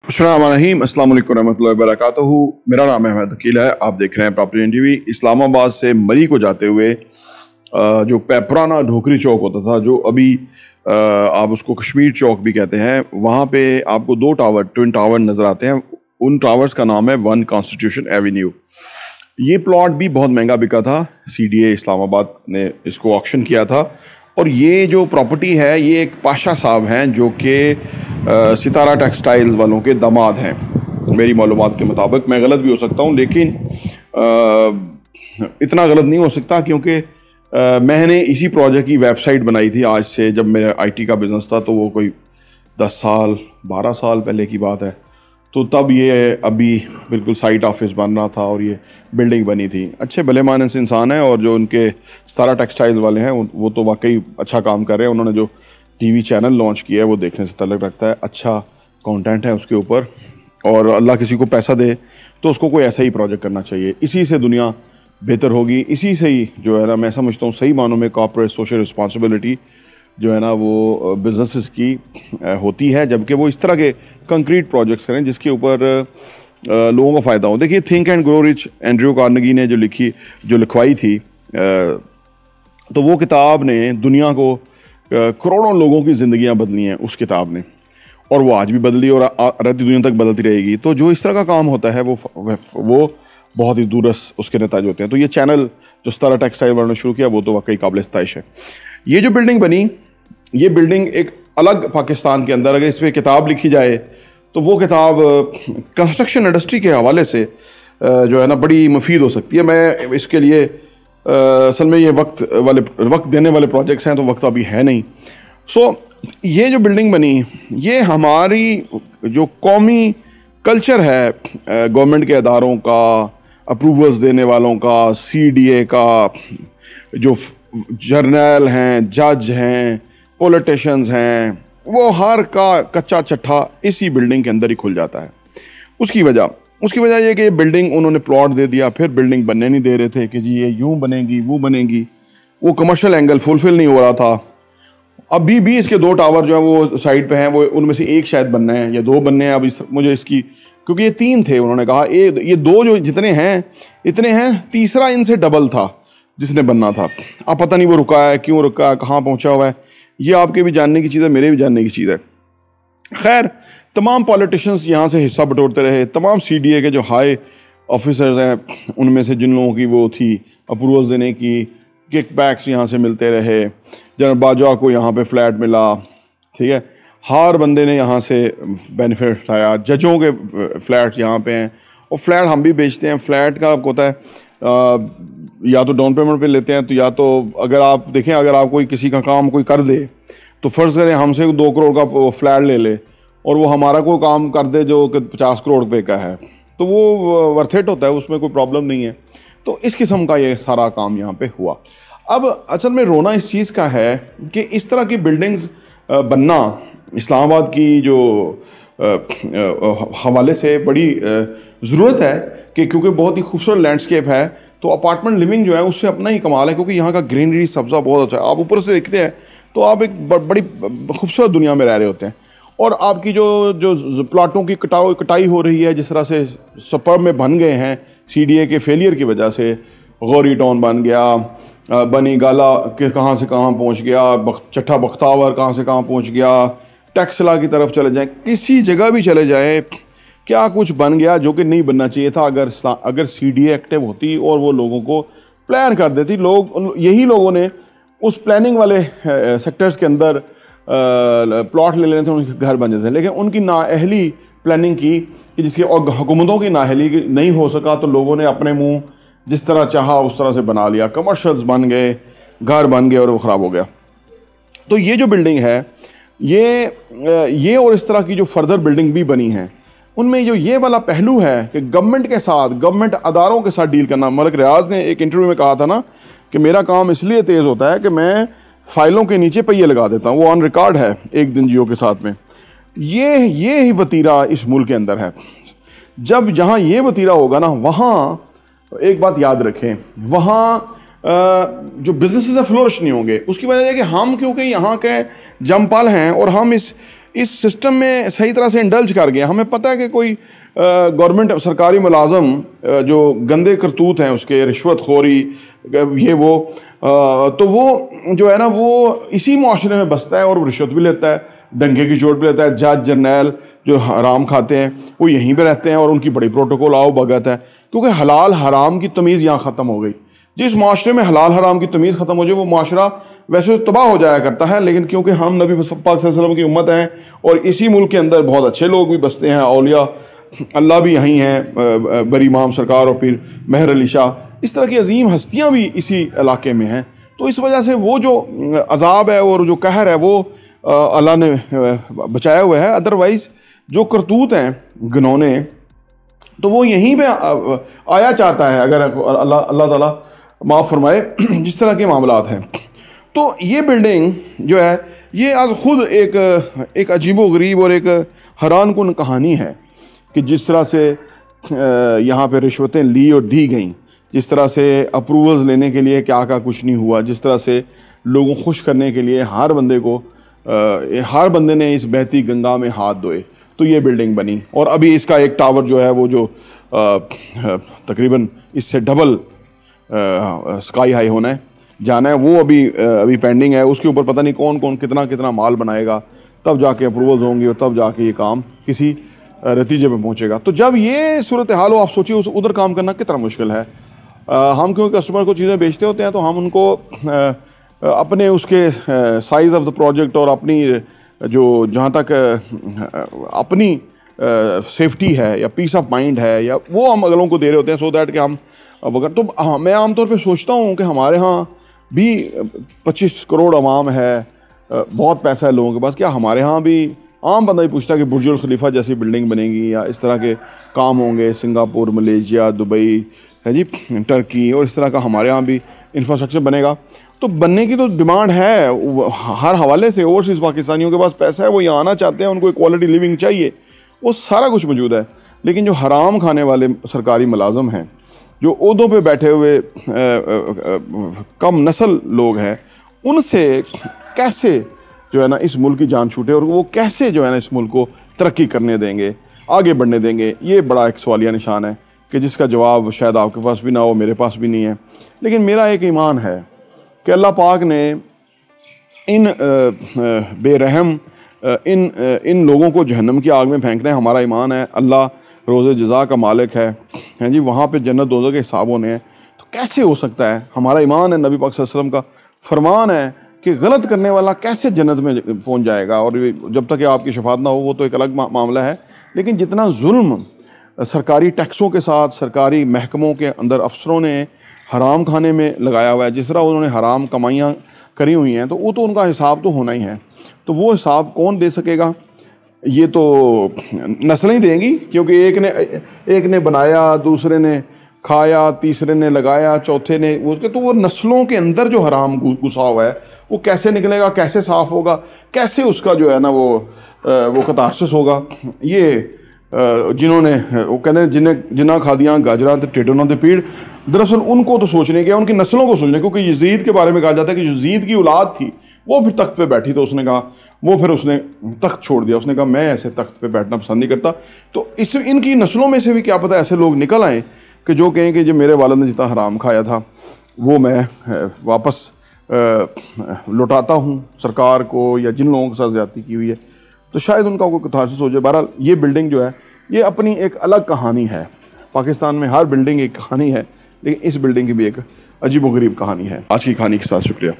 अस्सलामुअलैकुम रहमतुल्लाहि व बरकातहू। मेरा नाम अहमद अकील है। आप देख रहे हैं प्रॉपर्टी टीवी। इस्लामाबाद से मरी को जाते हुए जो पुराना ढोकरी चौक होता था, जो अभी आप उसको कश्मीर चौक भी कहते हैं, वहाँ पे आपको दो टावर, ट्विन टावर नज़र आते हैं। उन टावर्स का नाम है वन कॉन्स्टिट्यूशन एवेन्यू। ये प्लॉट भी बहुत महंगा बिका था। CDA इस्लामाबाद ने इसको ऑक्शन किया था। और ये जो प्रॉपर्टी है, ये एक पाशा साहब हैं जो कि सितारा टेक्सटाइल वालों के दामाद हैं। मेरी मालूमात के मुताबिक, मैं गलत भी हो सकता हूँ, लेकिन इतना गलत नहीं हो सकता क्योंकि मैंने इसी प्रोजेक्ट की वेबसाइट बनाई थी आज से, जब मेरा IT का बिज़नेस था, तो वो कोई 10 साल 12 साल पहले की बात है। तो तब ये अभी बिल्कुल साइट ऑफिस बन रहा था और ये बिल्डिंग बनी थी। अच्छे भले मानस इंसान हैं, और जो उनके सितारा टेक्सटाइल वाले हैं वो तो वाकई अच्छा काम कर रहे हैं। उन्होंने जो TV चैनल लॉन्च किया है वो देखने से तल्लुक़ रखता है। अच्छा कंटेंट है उसके ऊपर, और अल्लाह किसी को पैसा दे तो उसको कोई ऐसा ही प्रोजेक्ट करना चाहिए। इसी से दुनिया बेहतर होगी। इसी से ही जो है ना, मैं समझता हूँ सही मानों में कॉर्पोरेट सोशल रिस्पॉन्सिबिलिटी जो है ना वो बिजनेसेस की होती है, जबकि वो इस तरह के कंक्रीट प्रोजेक्ट्स करें जिसके ऊपर लोगों को फ़ायदा हो। देखिए, think and grow rich Andrew Carnegie ने जो लिखवाई थी, तो वो किताब ने दुनिया को करोड़ों लोगों की ज़िंदगियां बदली हैं उस किताब ने, और वो आज भी बदली और रहती दुनिया तक बदलती रहेगी। तो जो इस तरह का काम होता है वो बहुत ही दूरस उसके नतीजे होते हैं। तो ये चैनल जो सितारा टेक्सटाइल वालों ने शुरू किया, वो तो वाकई काबिल इस्ताइश है। ये जो बिल्डिंग बनी, ये बिल्डिंग एक अलग पाकिस्तान के अंदर, अगर इस पर किताब लिखी जाए तो वो किताब कंस्ट्रक्शन इंडस्ट्री के हवाले से जो है ना बड़ी मुफीद हो सकती है। मैं इसके लिए असल में ये वक्त देने वाले प्रोजेक्ट्स हैं, तो वक्त अभी है नहीं। ये जो बिल्डिंग बनी, ये हमारी जो कौमी कल्चर है, गवर्नमेंट के अदारों का, अप्रूवल्स देने वालों का, CDA का, जो जर्नल हैं, जज हैं, पॉलिटिशियंस हैं, वो हर का कच्चा चट्ठा इसी बिल्डिंग के अंदर ही खुल जाता है। उसकी वजह ये कि ये बिल्डिंग उन्होंने प्लॉट दे दिया, फिर बिल्डिंग बनने नहीं दे रहे थे कि जी ये यूं बनेगी वो बनेगी। वो कमर्शियल एंगल फुलफिल नहीं हो रहा था। अभी भी इसके दो टावर जो है वो साइड पे हैं, वो उनमें से एक शायद बनना है या दो बनने हैं। अब मुझे इसकी, क्योंकि ये 3 थे, उन्होंने कहा ये 2 जो जितने हैं इतने हैं, तीसरा इनसे डबल था जिसने बनना था। अब पता नहीं वो रुका है, क्यों रुका है, कहाँ पहुँचा हुआ है। ये आपके भी जानने की चीज़ है, मेरे भी जानने की चीज़ है। खैर, तमाम पॉलिटिशियंस यहाँ से हिस्सा बटोरते रहे। तमाम CDA के जो हाई ऑफिसर्स हैं, उनमें से जिन लोगों की वो थी अप्रूवल्स देने की, किकबैक्स यहाँ से मिलते रहे। जनरल बाजवा को यहाँ पे फ्लैट मिला, ठीक है, हर बंदे ने यहाँ से बेनिफिट उठाया। जजों के फ्लैट यहाँ पे हैं, और फ्लैट हम भी बेचते हैं। फ्लैट का आपको होता है या तो डाउन पेमेंट पे लेते हैं, तो या तो अगर आप देखें, अगर आप कोई किसी का काम कोई कर दे, तो फ़र्ज़ करें हमसे 2 करोड़ का फ्लैट ले ले और वो हमारा कोई काम कर दे जो कि 50 करोड़ रुपये का है, तो वो वर्थ इट होता है, उसमें कोई प्रॉब्लम नहीं है। तो इस किस्म का ये सारा काम यहाँ पे हुआ। अब असल में रोना इस चीज़ का है कि इस तरह की बिल्डिंग्स बनना इस्लामाबाद की जो हवाले से बड़ी ज़रूरत है, कि क्योंकि बहुत ही खूबसूरत लैंडस्केप है, तो अपार्टमेंट लिविंग जो है उससे अपना ही कमाल है, क्योंकि यहाँ का ग्रीनरी सब्ज़ा बहुत अच्छा है। आप ऊपर से देखते हैं तो आप एक बड़ी खूबसूरत दुनिया में रह रहे होते हैं। और आपकी जो प्लाटों की कटाई हो रही है, जिस तरह से सपर्ब में बन गए हैं CDA के फेलियर की वजह से, गौरी टाउन बन गया, बनी गाला के कहाँ से कहाँ पहुँच गया, चट्ठा बख्तावर कहाँ से कहाँ पहुँच गया, टैक्सला की तरफ चले जाएं, किसी जगह भी चले जाएं, क्या कुछ बन गया जो कि नहीं बनना चाहिए था। अगर CDA एक्टिव होती और वो लोगों को प्लान कर देती, यही लोगों ने उस प्लानिंग वाले सेक्टर्स के अंदर प्लॉट ले लेने थे, उनके घर बन जाते हैं। लेकिन उनकी नाअहली प्लानिंग की, कि जिसकी, और हुकूमतों की नाअहली नहीं हो सका, तो लोगों ने अपने मुंह जिस तरह चाहा उस तरह से बना लिया। कमर्शियल्स बन गए, घर बन गए, और वो ख़राब हो गया। तो ये जो बिल्डिंग है, ये और इस तरह की जो फर्दर बिल्डिंग भी बनी हैं, उनमें जो ये वाला पहलू है कि गवर्नमेंट के साथ, गवर्नमेंट अदारों के साथ डील करना। मलिक रियाज ने एक इंटरव्यू में कहा था ना कि मेरा काम इसलिए तेज़ होता है कि मैं फाइलों के नीचे पहिए लगा देता हूँ। वो ऑन रिकॉर्ड है एक दिन जियो के साथ में। ये ही वतीरा इस मुल्क के अंदर है। जब जहाँ ये वतीरा होगा ना, वहाँ एक बात याद रखें, वहाँ जो बिजनेसेस है फ्लोरिश नहीं होंगे। उसकी वजह है कि हम, क्योंकि यहाँ के जमपाल हैं और हम इस इस सिस्टम में सही तरह से इंडल्ज कर गए। हमें पता है कि कोई गवर्नमेंट सरकारी मुलाजम जो गंदे करतूत हैं उसके, रिश्वतखोरी ये वो, तो वो जो है ना वो इसी माशरे में बसता है और वो रिश्वत भी लेता है, डंके की चोट भी लेता है। जज जर्नैल जो हराम खाते हैं वो यहीं पे रहते हैं और उनकी बड़ी प्रोटोकॉल आओ भगत है, क्योंकि हलाल हराम की तमीज़ यहाँ ख़त्म हो गई। जिस माशरे में हलाल हराम की तमीज़ ख़त्म हो जाए वो माशरा वैसे तो तबाह हो जाया करता है, लेकिन क्योंकि हम नबी पाक सल्लल्लाहु अलैहि वसल्लम की उम्मत हैं और इसी मुल्क के अंदर बहुत अच्छे लोग भी बसते हैं, औलिया अल्लाह भी यहीं हैं, बरी इमाम सरकार और फिर मेहर अली शाह, इस तरह की अजीम हस्तियाँ भी इसी इलाके में हैं। तो इस वजह से वो जो अजाब है और जो कहर है वो अल्लाह ने बचाया हुआ है। अदरवाइज़ जो करतूत हैं घिनौने, तो वो यहीं पे आया चाहता है, अगर अल्लाह ताला माफ़ फरमाए जिस तरह के मामलात हैं। तो ये बिल्डिंग जो है ये आज ख़ुद एक अजीबो-गरीब और एक हैरान कुन कहानी है कि जिस तरह से यहाँ पे रिश्वतें ली और दी गई, जिस तरह से अप्रूवल्स लेने के लिए क्या कुछ नहीं हुआ, जिस तरह से लोगों को खुश करने के लिए हर बंदे ने इस बहती गंगा में हाथ धोए तो ये बिल्डिंग बनी। और अभी इसका एक टावर जो है वो जो तकरीबन इससे डबल स्काई हाई होना है, जाना है, वो अभी पेंडिंग है। उसके ऊपर पता नहीं कौन कौन कितना कितना माल बनाएगा, तब जाके अप्रूवल्स होंगी और तब जाके ये काम किसी नतीजे में पहुंचेगा। तो जब ये सूरत हाल हो, आप सोचिए उधर काम करना कितना मुश्किल है। हम क्योंकि कस्टमर को चीज़ें बेचते होते हैं तो हम उनको अपने उसके साइज़ ऑफ द प्रोजेक्ट और अपनी जो जहाँ तक अपनी सेफ्टी है या पीस ऑफ माइंड है या वो हम अगलों को दे रहे होते हैं, सो दैट कि हम अगर तो हाँ, मैं आमतौर पे सोचता हूँ कि हमारे यहाँ भी 25 करोड़ अवाम है, बहुत पैसा है लोगों के पास, क्या हमारे यहाँ भी आम बंदा ही पूछता है कि बुर्ज खलीफा जैसी बिल्डिंग बनेगी या इस तरह के काम होंगे, सिंगापुर, मलेशिया, दुबई है जी, टर्की, और इस तरह का हमारे यहाँ भी इंफ्रास्ट्रक्चर बनेगा। तो बनने की तो डिमांड है हर हवाले से। ओवरसीज़ पाकिस्तानियों के पास पैसा है, वो यहाँ आना चाहते हैं, उनको क्वालिटी लिविंग चाहिए, वो सारा कुछ मौजूद है। लेकिन जो हराम खाने वाले सरकारी मुलाजम हैं, जो ओहदों पे बैठे हुए कम नस्ल लोग हैं, उनसे कैसे जो है ना इस मुल्क की जान छूटे और वो कैसे जो है ना इस मुल्क को तरक्की करने देंगे, आगे बढ़ने देंगे, ये बड़ा एक सवालिया निशान है कि जिसका जवाब शायद आपके पास भी ना हो, मेरे पास भी नहीं है। लेकिन मेरा एक ईमान है कि अल्लाह पाक ने इन बेरहम इन लोगों को जहन्नम की आग में फेंकना है। हमारा ईमान है अल्लाह रोज़े जज़ा का मालिक है जी, वहाँ पे जन्नत दोज़ख के हिसाब होने हैं। तो कैसे हो सकता है? हमारा ईमान है, नबी पाक सल्लल्लाहु अलैहि वसल्लम का फरमान है कि गलत करने वाला कैसे जन्नत में पहुँच जाएगा, और जब तक आपकी शफात ना हो वो तो एक अलग मामला है। लेकिन जितना जुल्म सरकारी टैक्सों के साथ सरकारी महकमों के अंदर अफसरों ने हराम खाने में लगाया हुआ है, जिस तरह उन्होंने हराम कमाइयाँ करी हुई हैं, तो वो तो उनका हिसाब तो होना ही है। तो वो हिसाब कौन दे सकेगा? ये तो नस्लें ही देंगी, क्योंकि एक ने बनाया, दूसरे ने खाया, तीसरे ने लगाया, चौथे ने उसके, तो वो नस्लों के अंदर जो हराम घुसा हुआ है वो कैसे निकलेगा, कैसे साफ़ होगा, कैसे उसका जो है ना वो कतारसिस होगा। ये जिन्होंने वो कहते हैं जिन्ना खादियाँ गाजरा तो टेढ़ों दे पीड़, दरअसल उनको तो सोचने क्या, उनकी नस्लों को सोचने, क्योंकि यजीद के बारे में कहा जाता है कि यजीद की औलाद थी वो फिर तख्त पे बैठी, तो उसने कहा उसने तख्त छोड़ दिया, उसने कहा मैं ऐसे तख्त पे बैठना पसंद नहीं करता। तो इनकी नस्लों में से भी क्या पता ऐसे लोग निकल आए कि जो कहें कि जो मेरे वालिद ने जितना हराम खाया था वो मैं वापस लौटाता हूँ सरकार को या जिन लोगों के साथ ज़्यादती की हुई है, तो शायद उनका कोई कथारसिस हो जाए। बहरहाल ये बिल्डिंग जो है ये अपनी एक अलग कहानी है। पाकिस्तान में हर बिल्डिंग एक कहानी है, लेकिन इस बिल्डिंग की भी एक अजीबोगरीब कहानी है। आज की कहानी के साथ शुक्रिया।